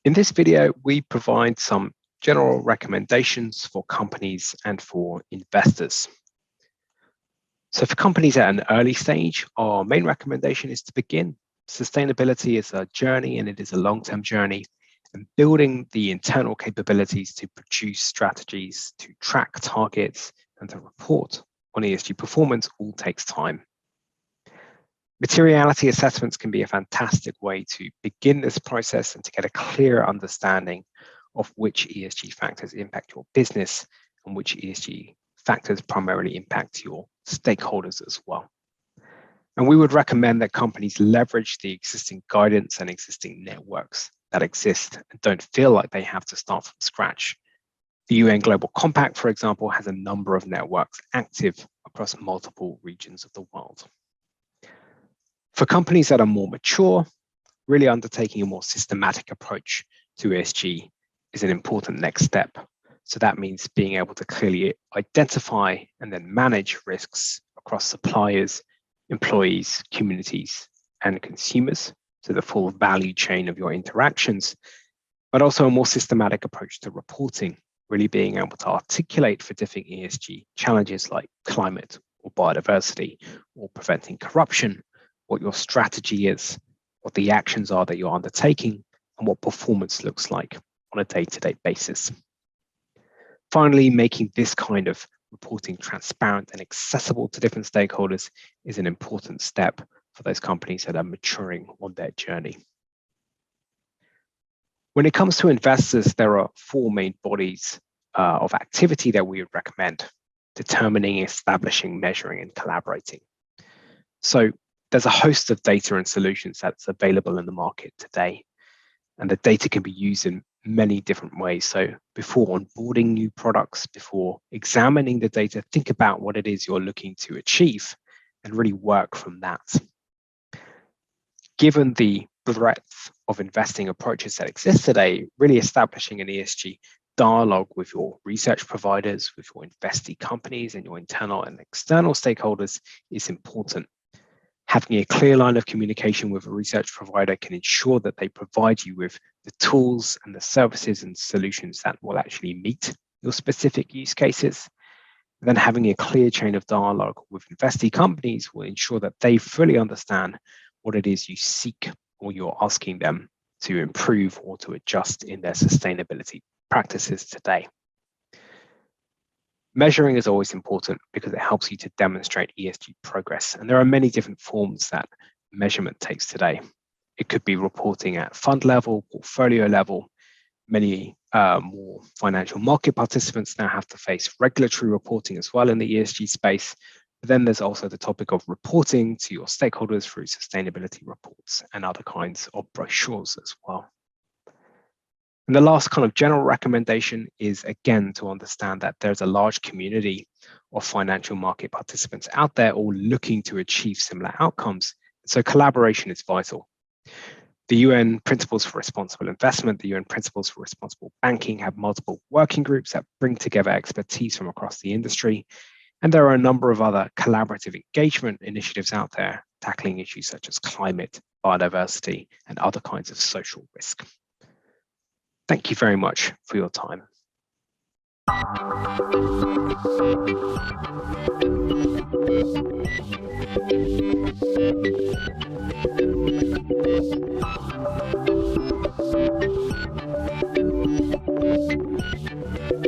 In this video, we provide some general recommendations for companies and for investors. So for companies at an early stage, our main recommendation is to begin. Sustainability is a journey and it is a long-term journey, and building the internal capabilities to produce strategies, to track targets, and to report on ESG performance all takes time. Materiality assessments can be a fantastic way to begin this process and to get a clear understanding of which ESG factors impact your business and which ESG factors primarily impact your stakeholders as well. And we would recommend that companies leverage the existing guidance and existing networks that exist and don't feel like they have to start from scratch. The UN Global Compact, for example, has a number of networks active across multiple regions of the world. For companies that are more mature, really undertaking a more systematic approach to ESG is an important next step. So that means being able to clearly identify and then manage risks across suppliers, employees, communities, and consumers, so the full value chain of your interactions, but also a more systematic approach to reporting, really being able to articulate for different ESG challenges like climate or biodiversity or preventing corruption, what your strategy is, what the actions are that you're undertaking, and what performance looks like on a day-to-day basis. Finally, making this kind of reporting transparent and accessible to different stakeholders is an important step for those companies that are maturing on their journey. When it comes to investors, there are four main bodies of activity that we would recommend: determining, establishing, measuring, and collaborating. So there's a host of data and solutions that's available in the market today, and the data can be used in many different ways. So before onboarding new products, before examining the data, think about what it is you're looking to achieve and really work from that. Given the breadth of investing approaches that exist today, really establishing an ESG dialogue with your research providers, with your investee companies and your internal and external stakeholders is important. Having a clear line of communication with a research provider can ensure that they provide you with the tools and the services and solutions that will actually meet your specific use cases. And then having a clear chain of dialogue with investee companies will ensure that they fully understand what it is you seek or you're asking them to improve or to adjust in their sustainability practices today. Measuring is always important because it helps you to demonstrate ESG progress. And there are many different forms that measurement takes today. It could be reporting at fund level, portfolio level. Many more financial market participants now have to face regulatory reporting as well in the ESG space. But then there's also the topic of reporting to your stakeholders through sustainability reports and other kinds of brochures as well. And the last kind of general recommendation is, again, to understand that there's a large community of financial market participants out there all looking to achieve similar outcomes. So collaboration is vital. The UN Principles for Responsible Investment, the UN Principles for Responsible Banking have multiple working groups that bring together expertise from across the industry. And there are a number of other collaborative engagement initiatives out there tackling issues such as climate, biodiversity, and other kinds of social risk. Thank you very much for your time.